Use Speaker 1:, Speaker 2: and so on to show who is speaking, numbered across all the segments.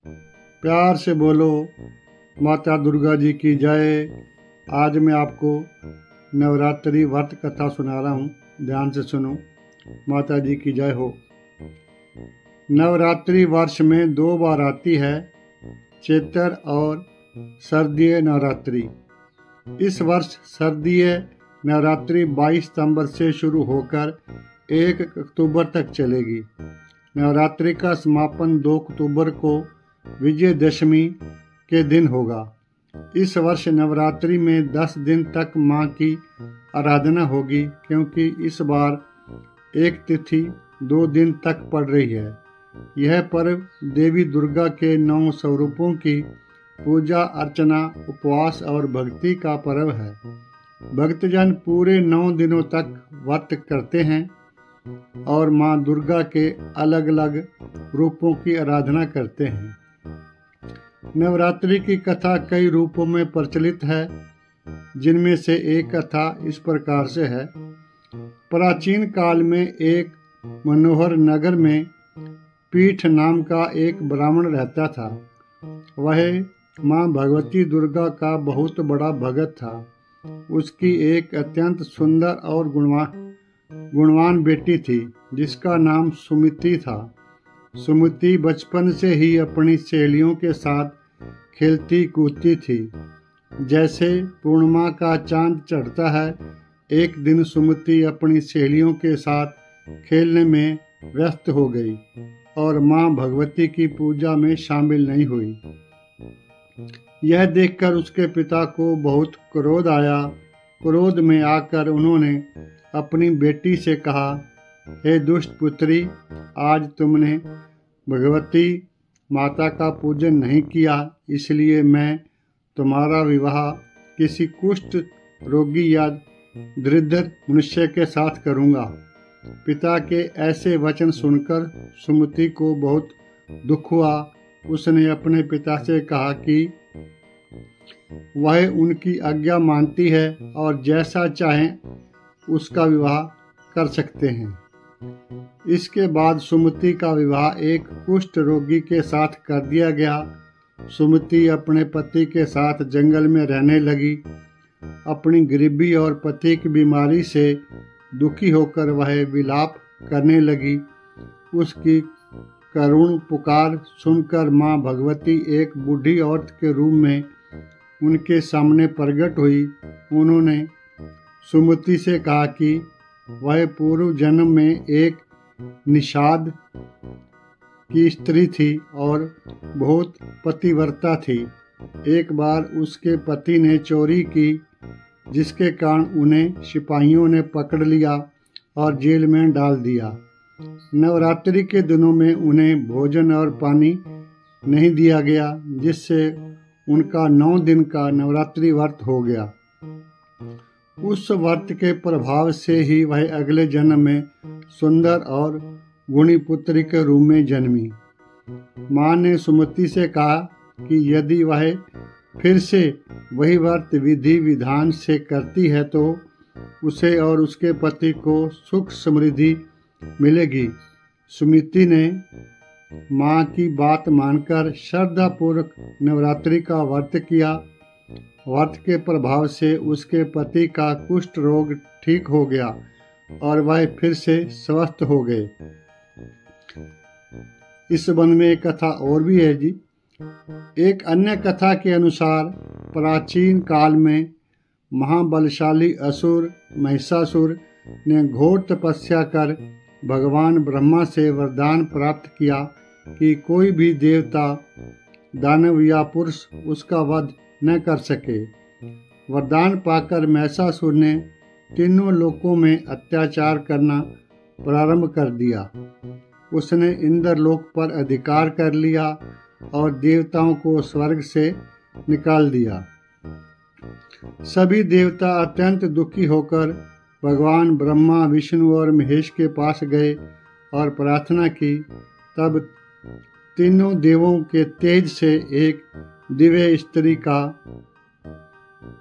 Speaker 1: प्यार से बोलो माता दुर्गा जी की जय। आज मैं आपको नवरात्रि व्रत कथा सुना रहा हूँ, ध्यान से सुनो। माता जी की जय हो। नवरात्रि वर्ष में 2 बार आती है, चैत्र और शारदीय नवरात्रि। इस वर्ष शारदीय नवरात्रि 22 सितंबर से शुरू होकर 1 अक्टूबर तक चलेगी। नवरात्रि का समापन 2 अक्टूबर को विजयदशमी के दिन होगा। इस वर्ष नवरात्रि में 10 दिन तक मां की आराधना होगी, क्योंकि इस बार एक तिथि 2 दिन तक पड़ रही है। यह पर्व देवी दुर्गा के 9 स्वरूपों की पूजा अर्चना, उपवास और भक्ति का पर्व है। भक्तजन पूरे 9 दिनों तक व्रत करते हैं और मां दुर्गा के अलग अलग रूपों की आराधना करते हैं। नवरात्रि की कथा कई रूपों में प्रचलित है, जिनमें से एक कथा इस प्रकार से है। प्राचीन काल में एक मनोहर नगर में पीठ नाम का एक ब्राह्मण रहता था। वह मां भगवती दुर्गा का बहुत बड़ा भगत था। उसकी एक अत्यंत सुंदर और गुणवान बेटी थी, जिसका नाम सुमति था। सुमति बचपन से ही अपनी सहेलियों के साथ खेलती कूदती थी। जैसे पूर्णिमा का चांद चढ़ता है, एक दिन सुमति अपनी सहेलियों के साथ खेलने में व्यस्त हो गई और मां भगवती की पूजा में शामिल नहीं हुई। यह देखकर उसके पिता को बहुत क्रोध आया। क्रोध में आकर उन्होंने अपनी बेटी से कहा, हे दुष्ट पुत्री, आज तुमने भगवती माता का पूजन नहीं किया, इसलिए मैं तुम्हारा विवाह किसी कुष्ठ रोगी या दरिद्र मनुष्य के साथ करूंगा। पिता के ऐसे वचन सुनकर सुमति को बहुत दुख हुआ। उसने अपने पिता से कहा कि वह उनकी आज्ञा मानती है और जैसा चाहें उसका विवाह कर सकते हैं। इसके बाद सुमति का विवाह एक कुष्ठ रोगी के साथ कर दिया गया। सुमति अपने पति के साथ जंगल में रहने लगी। अपनी गरीबी और पति की बीमारी से दुखी होकर वह विलाप करने लगी। उसकी करुण पुकार सुनकर मां भगवती एक बूढ़ी औरत के रूप में उनके सामने प्रकट हुई। उन्होंने सुमति से कहा कि वह पूर्व जन्म में एक निषाद की स्त्री थी और बहुत पतिव्रता थी। एक बार उसके पति ने चोरी की, जिसके कारण उन्हें सिपाहियों ने पकड़ लिया और जेल में डाल दिया। नवरात्रि के दिनों में उन्हें भोजन और पानी नहीं दिया गया, जिससे उनका 9 दिन का नवरात्रि व्रत हो गया। उस व्रत के प्रभाव से ही वह अगले जन्म में सुंदर और गुणी पुत्री के रूप में जन्मी। मां ने सुमति से कहा कि यदि वह फिर से वही व्रत विधि विधान से करती है तो उसे और उसके पति को सुख समृद्धि मिलेगी। सुमति ने मां की बात मानकर श्रद्धा पूर्वक नवरात्रि का व्रत किया। व्रत के प्रभाव से उसके पति का कुष्ठ रोग ठीक हो गया और वह फिर से स्वस्थ हो गए। इस संबंध में एक कथा और भी है जी। एक अन्य कथा के अनुसार प्राचीन काल में महाबलशाली असुर महिषासुर ने घोर तपस्या कर भगवान ब्रह्मा से वरदान प्राप्त किया कि कोई भी देवता, दानव या पुरुष उसका वध न कर सके। वरदान पाकर महिषासुर ने तीनों लोकों में अत्याचार करना प्रारंभ कर दिया। उसने इंद्रलोक पर अधिकार कर लिया और देवताओं को स्वर्ग से निकाल दिया। सभी देवता अत्यंत दुखी होकर भगवान ब्रह्मा, विष्णु और महेश के पास गए और प्रार्थना की। तब तीनों देवों के तेज से एक दिव्य स्त्री का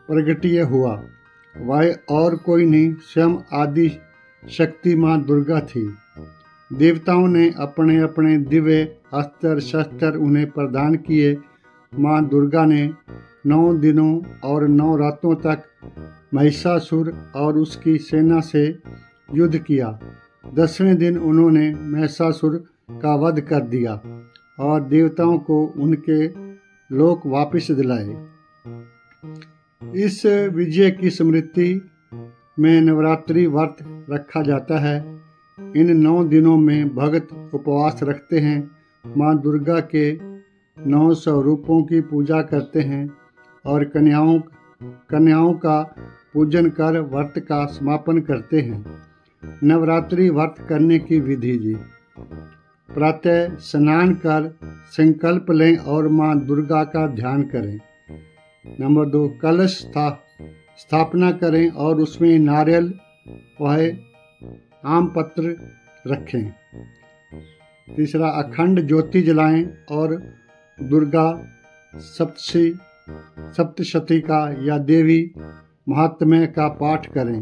Speaker 1: प्रगटीय हुआ। वह और कोई नहीं, स्वयं आदि शक्ति मां दुर्गा थी। देवताओं ने अपने अपने दिव्य अस्त्र शस्त्र उन्हें प्रदान किए। माँ दुर्गा ने 9 दिनों और 9 रातों तक महिषासुर और उसकी सेना से युद्ध किया। 10वें दिन उन्होंने महिषासुर का वध कर दिया और देवताओं को उनके लोक वापस दिलाए। इस विजय की स्मृति में नवरात्रि व्रत रखा जाता है। इन 9 दिनों में भक्त उपवास रखते हैं, माँ दुर्गा के 9 स्वरूपों की पूजा करते हैं और कन्याओं का पूजन कर व्रत का समापन करते हैं। नवरात्रि व्रत करने की विधि जी। प्रातः स्नान कर संकल्प लें और माँ दुर्गा का ध्यान करें। नंबर 2, कलश स्थापना करें और उसमें नारियल वह आम पत्र रखें। तीसरा, अखंड ज्योति जलाएं और दुर्गा सप्तशती का या देवी महात्म्य का पाठ करें।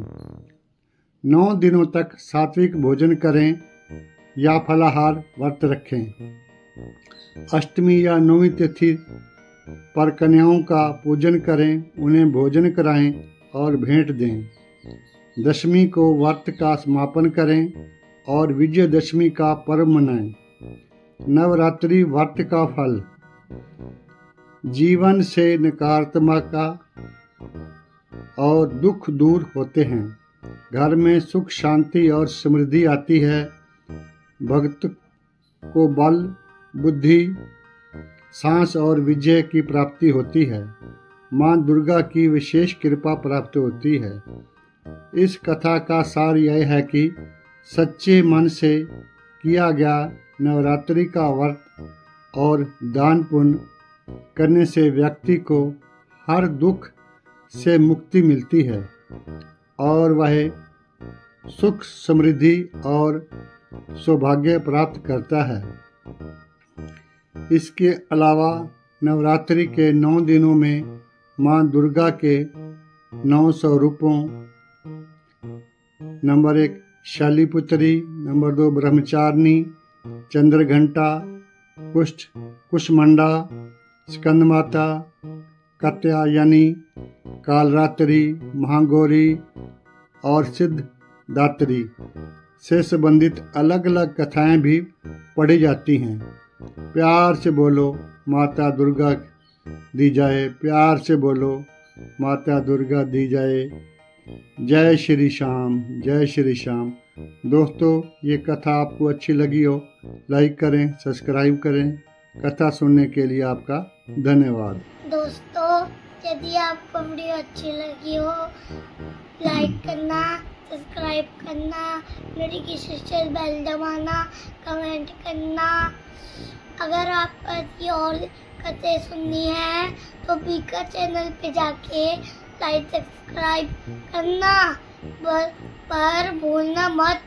Speaker 1: 9 दिनों तक सात्विक भोजन करें या फलाहार व्रत रखें। अष्टमी या 9वीं तिथि पर कन्याओं का पूजन करें, उन्हें भोजन कराएं और भेंट दें। दशमी को व्रत का समापन करें और विजयदशमी का पर्व मनाएं। नवरात्रि व्रत का फल। जीवन से नकारात्मकता और दुख दूर होते हैं। घर में सुख शांति और समृद्धि आती है। भक्त को बल बुद्धि साहस और विजय की प्राप्ति होती है। माँ दुर्गा की विशेष कृपा प्राप्त होती है। इस कथा का सार यह है कि सच्चे मन से किया गया नवरात्रि का व्रत और दान पुण्य करने से व्यक्ति को हर दुख से मुक्ति मिलती है और वह सुख समृद्धि और सौभाग्य प्राप्त करता है। इसके अलावा नवरात्रि के 9 दिनों में माँ दुर्गा के 9 स्वरूपों नंबर 1 शैलीपुत्री, नंबर 2 ब्रह्मचारिणी, चंद्रघंटा, कुष्मांडा, स्कंदमाता, कात्यायनी, कालरात्रि, महागौरी और सिद्धदात्री से संबंधित अलग अलग कथाएं भी पढ़ी जाती हैं। प्यार से बोलो माता दुर्गा दी जाए, प्यार से बोलो माता दुर्गा दी जाए। जय श्री श्याम, जय श्री श्याम। दोस्तों, ये कथा आपको अच्छी लगी हो, लाइक करें, सब्सक्राइब करें। कथा सुनने के लिए आपका धन्यवाद।
Speaker 2: दोस्तों, यदि आपको वीडियो अच्छी लगी हो, लाइक करना, सब्सक्राइब करना, नोटिफिकेशन बेल दबाना, कमेंट करना। अगर आपको ऐसी और कथें सुननी है तो बीकर चैनल पे जाके लाइक सब्सक्राइब करना पर भूलना मत।